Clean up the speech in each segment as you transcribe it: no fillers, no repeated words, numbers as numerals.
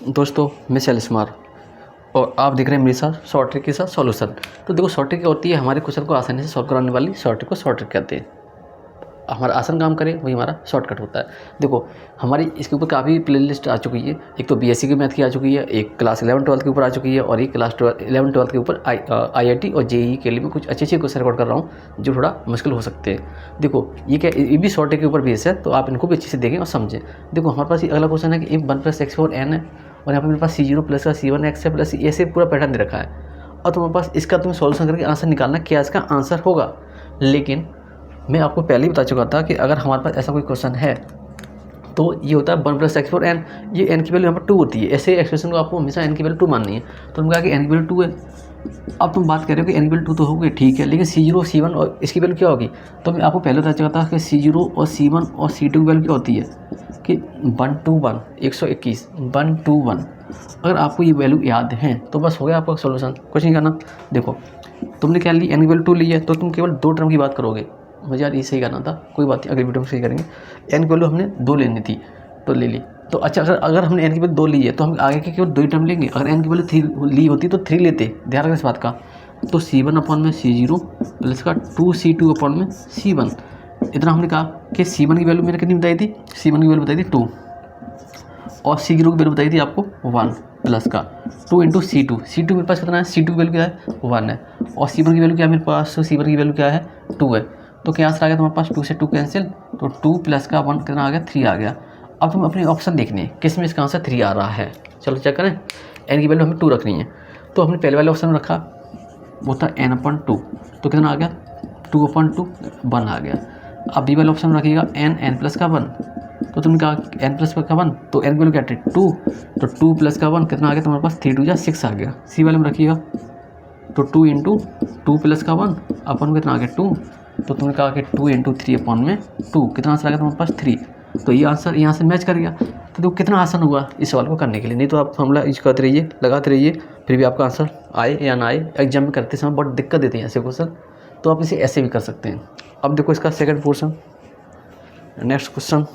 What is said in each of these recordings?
दोस्तों मैं शैलेश कुमार और आप देख रहे हैं मेरे साथ शॉर्ट ट्रिक के साथ सॉल्यूशन। तो देखो शॉर्ट ट्रिक क्या होती है, हमारे क्वेश्चन को आसानी से सॉल्व कराने वाली शॉर्ट ट्रिक को शॉर्ट ट्रिक कहते हैं। हमारा आसान काम करे वही हमारा शॉर्टकट होता है। देखो हमारी इसके ऊपर काफ़ी प्लेलिस्ट आ चुकी है। एक तो बीएससी की मैथ की आ चुकी है, एक क्लास 11-12 के ऊपर आ चुकी है और एक क्लास 11-12 के ऊपर आईआईटी और जेईई के लिए मैं कुछ अच्छे क्वेश्चन रिकॉर्ड कर रहा हूँ जो थोड़ा मुश्किल हो सकते हैं। देखो ये भी शॉर्ट ट्रिक के ऊपर बेस है, तो आप इनको भी अच्छे से देखें और समझें। देखो हमारे पास ये अगला क्वेश्चन है कि इफ 1 + x4 n है और यहाँ पर मेरे पास c0 प्लस का c1 x है प्लस ऐसे पूरा पैटर्न दे रखा है और तुम्हारे पास इसका तुम्हें सॉल्यूशन करके आंसर निकालना क्या इसका आंसर होगा। लेकिन मैं आपको पहले ही बता चुका था कि अगर हमारे पास ऐसा कोई क्वेश्चन है तो ये होता है 1 + x4 n। ये n की वैल्यू यहाँ पर 2 होती है। ऐसे एक्सप्रेशन को आपको हमेशा n की वैल्यू 2 माननी है। तो तुम कहा कि n की वैल्यू 2 है। अब तुम बात कर रहे हो कि n की वैल्यू 2 तो होगी, ठीक है, लेकिन c0 c1 और इसकी वैल्यू क्या होगी। तो मैं आपको पहले बता चुका था कि c0 और c1 और c2 की वैल्यू क्या होती है कि 1 to 1 121 1 to 1। अगर आपको ये वैल्यू याद है तो बस हो गया आपका सोल्यूशन, कुछ नहीं करना। देखो तुमने क्या ली, n की वैल्यू 2 ली है तो तुम केवल 2 टर्म की बात करोगे। मुझे यार ये सही करना था, कोई बात नहीं, अगली वीडियो में सही करेंगे। n की वैल्यू हमने 2 लेनी थी तो ले ली। तो अच्छा अगर हमने n की वैल्यू 2 ली है तो हम आगे के केवल 2 ही टर्म लेंगे। अगर n की वैल्यू 3 ली होती तो 3 लेते, ध्यान रखना इस बात का। तो c1 में c0 प्लस का 2c2 में c1। इतना हमने कहा कि c1 की वैल्यू मैंने कितनी बताई थी, c1 की वैल्यू बताई थी 2 और c0 की वैल्यू बताई थी आपको 1 प्लस का 2 × c2 मेरे पास कितना है, c2 की वैल्यू क्या है 1 है और c1 की वैल्यू क्या है मेरे पास, c1 की वैल्यू क्या है 2 है। तो क्या आंसर आ गया तुम्हारे पास, 2 से 2 कैंसिल, तो 2 प्लस का 1 कितना आ गया 3 आ गया। अब तुम अपने ऑप्शन देखने किस में इसका आंसर 3 आ रहा है। चलो चेक करें। n की वैल्यू हमें 2 रखनी है तो हमने पहले वाले ऑप्शन में रखा, वो था n/2, तो कितना आ गया 2/2 1 आ गया। अब बी वाले ऑप्शन में रखिएगा n प्लस का 1, तो तुमने कहा n प्लस का 1 तो n की वैल्यू क्या है 2, तो 2 प्लस का 1 कितना आ गया तुम्हारे पास 3 2 6 आ गया। सी वाले में रखिएगा तो 2 × 2 प्लस का 1 अपन कितना आ गया 2, तो तुमने कहा कि 2 × 3/2 कितना आंसर आ गया तुम्हारे पास 3। तो ये आंसर यहाँ से मैच कर गया। तो देखो कितना आसान हुआ इस सवाल को करने के लिए। नहीं तो आप फॉर्मूला यूज करते रहिए, लगाते रहिए, फिर भी आपका आंसर आए या ना आए, एग्जाम में करते समय बहुत दिक्कत देते हैं ऐसे क्वेश्चन। तो आप इसे ऐसे भी कर सकते हैं। अब देखो इसका सेकंड पोर्शन, नेक्स्ट क्वेश्चन।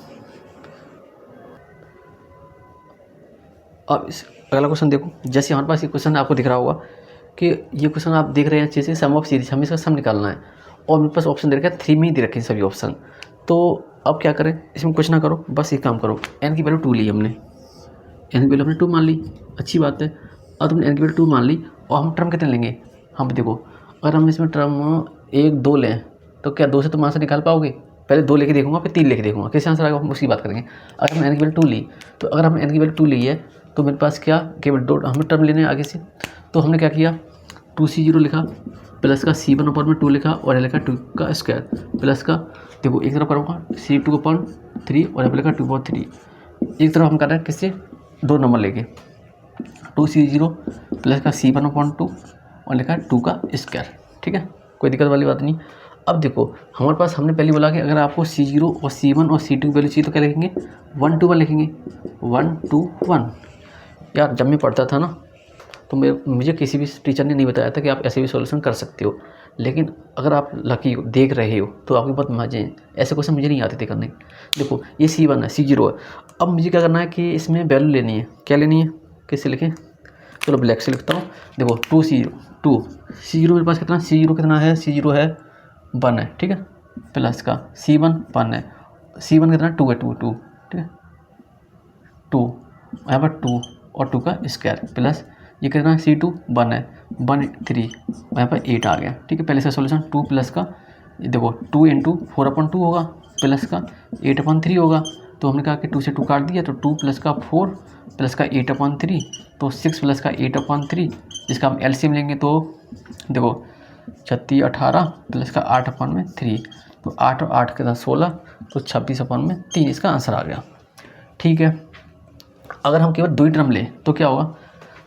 अब इस अगला क्वेश्चन देखो, जैसे हमारे पास ये क्वेश्चन आपको दिख रहा होगा कि ये क्वेश्चन आप देख रहे हैं अच्छे से, सम ऑफ सीरीज, हमें इसका सम निकालना है और मेरे पास ऑप्शन दे रखा है 3 में ही दे रखे हैं सभी ऑप्शन। तो अब क्या करें, इसमें कुछ ना करो, बस एक काम करो, n की वैल्यू 2 ली हमने, n की वैल्यू हमने 2 मान ली, अच्छी बात है। अब तुमने n की वैल्यू 2 मान ली और हम टर्म कितने लेंगे, हम देखो अगर हम इसमें टर्म 1 2 लें तो क्या 2 से तुम आंसर निकाल पाओगे। पहले 2 लेके देखूंगा फिर 3 लेके देखूंगा, कैसे आंसर आएगा हम उसकी बात करेंगे। अगर हमने n की वैल्यू 2 ली, तो अगर हमने n की वैल्यू 2 ली है तो मेरे पास क्या केवल 2 हमें टर्म लेने हैं आगे से। तो हमने क्या किया 2c0 लिखा प्लस का c1/2 लिखा और लिखा 2 का स्क्वायर प्लस का, देखो एक तरफ करूँगा c2/3 और यहाँ पर लिखा 2/3। एक तरफ हम कर रहे हैं किससे 2 नंबर लेके 2c0 प्लस का c1/2 और लिखा 2 का स्क्वायर, ठीक है, कोई दिक्कत वाली बात नहीं। अब देखो हमारे पास हमने पहले बोला कि अगर आपको c0 और c1 और c2 की वैल्यू चाहिए तो क्या लिखेंगे 1 to 1 लिखेंगे, 1 to 1। यार जब मैं पढ़ता था ना तो मुझे किसी भी टीचर ने नहीं बताया था कि आप ऐसे भी सॉल्यूशन कर सकते हो। लेकिन अगर आप लकी हो, देख रहे हो, तो आपके बहुत मजे हैं। ऐसे क्वेश्चन मुझे नहीं आते थे करने। देखो ये c1 है, c0 है। अब मुझे क्या करना है कि इसमें वैल्यू लेनी है, क्या लेनी है, किससे लिखें, चलो ब्लैक से लिखता हूँ। देखो 2c0 मेरे पास कितना, c0 कितना है, c0 है 1 है, ठीक है, प्लस का c1 1 है, c1 कितना 2 है, 2 ठीक है, 2 यहाँ पर 2 और 2 का स्क्वायर प्लस ये कितना c2 1 है 1 3 यहाँ पर 8 आ गया, ठीक है। पहले से सॉल्यूशन 2 प्लस का, देखो 2 × 4/2 होगा प्लस का 8/3 होगा। तो हमने कहा कि 2 से 2 काट दिया तो 2 प्लस का 4 प्लस का 8/3 तो 6 प्लस का 8/3, जिसका हम एलसीएम लेंगे तो देखो 36 18 प्लस का 8/3 तो 8 और 8 के साथ 16 तो 26/3 इसका आंसर आ गया, ठीक है। अगर हम केवल 2 ही टर्म लें तो क्या होगा,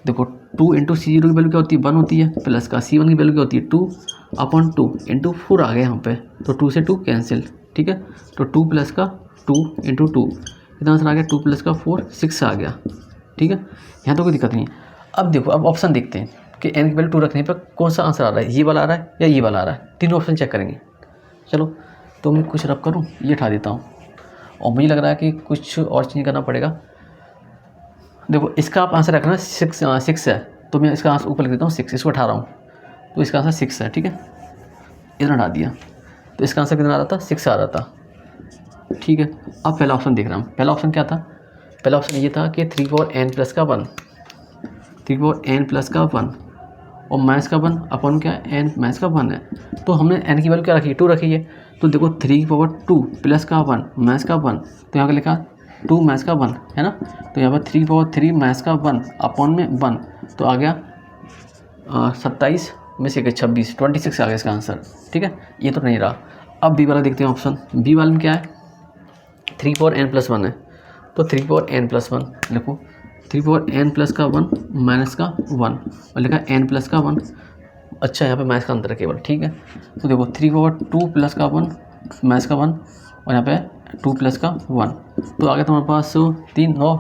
देखो 2 × c0 की वैल्यू क्या होती है 1 होती है प्लस का c1 की वैल्यू क्या होती है 2/2 × 4 आ गया यहाँ पे, तो 2 से 2 कैंसिल, ठीक है। तो 2 प्लस का 2 × 2 कितना आंसर आ गया 2 प्लस का 4 6 आ गया, ठीक है। यहाँ तो कोई दिक्कत नहीं है। अब देखो अब ऑप्शन देखते हैं कि n की वैल्यू 2 रखने पर कौन सा आंसर आ रहा है, ये वाला आ रहा है या ये वाला आ रहा है, तीनों ऑप्शन चेक करेंगे। चलो तो मैं कुछ रब करूँ, ये उठा देता हूँ और मुझे लग रहा है कि कुछ और चेंज करना पड़ेगा। देखो इसका आप आंसर रखना 6 है, तो मैं इसका आंसर ऊपर लिख देता हूँ 6, इसको 18 हूँ, तो इसका आंसर 6 है, ठीक है, इतना हटा दिया, तो इसका आंसर कितना आ रहा था, 6 आ रहा था, ठीक है। अब पहला ऑप्शन देख रहा हूँ, पहला ऑप्शन क्या था, पहला ऑप्शन ये था कि 3 पावर n प्लस का 1, 3 पावर n प्लस का 1 और माइनस का 1 अपन क्या है, n माइनस का 1 है, तो हमने n की वैल्यू क्या रखी है, 2 रखी है, तो देखो 3 पावर 2 प्लस का 1 माइनस का 1, तो यहाँ का लिखा 2 माइनस का 1 है ना, तो यहाँ पर 3 पावर 3 माइनस का 1 अपॉन में 1, तो आ गया 27 में से 26, 26 आ गया इसका आंसर, ठीक है, ये तो नहीं रहा। अब बी वाला देखते हैं ऑप्शन, बी वाले में क्या है, 3 पावर n प्लस 1 है, तो 3 पावर n प्लस 1 लिखो, 3 पावर n प्लस का 1 माइनस का 1 और लिखा n प्लस का 1, अच्छा यहाँ पे माइनस का अंतर है केवल, ठीक है, तो देखो 3 पावर 2 प्लस का 1 माइनस का 1 और यहाँ पे 2 प्लस का 1, तो आ गया तुम्हारे पास 3 9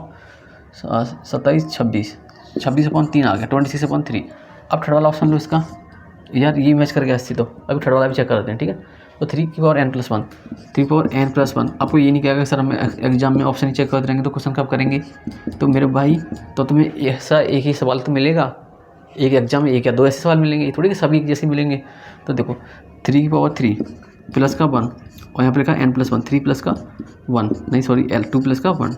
27 26, 26 अपॉन 3 आ गया 26 अपॉन 3। अब थर्ड वाला ऑप्शन लो इसका, यार ये मैच कर गया इससे, तो अभी थर्ड वाला भी चेक कर देते हैं, ठीक है, तो 3 की power n plus 1, 3 power n plus 1, आपको ये नहीं कहेगा सर हम एग्जाम में ऑप्शन ही चेक करते रहेंगे तो क्वेश्चन कब करेंगे, तो मेरे भाई तो तुम्हें ऐसा एक ही सवाल तो मिलेगा, एक एग्जाम में एक या 2 ऐसे सवाल मिलेंगे, थोड़ी कि सभी जैसे मिलेंगे, तो देखो 3 की पावर 3 प्लस का 1 और यहाँ पर लिखा n प्लस 1, 3 प्लस का 1 नहीं सॉरी 2 प्लस का 1,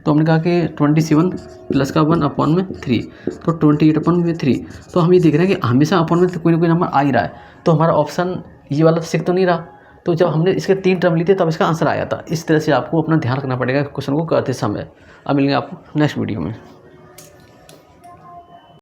तो हमने कहा कि 27 प्लस का 1 अपॉन में 3, तो 28 अपॉन में 3, तो हम ये देख रहे हैं कि हमेशा अपॉन में कोई ना कोई नंबर आ ही रहा है, तो हमारा ऑप्शन ये वाला 6 तो नहीं रहा, तो जब हमने इसके 3 टर्म ली थे तब इसका आंसर आया था। इस तरह से आपको अपना ध्यान रखना पड़ेगा क्वेश्चन को करते समय। अब मिलेंगे आपको नेक्स्ट वीडियो में।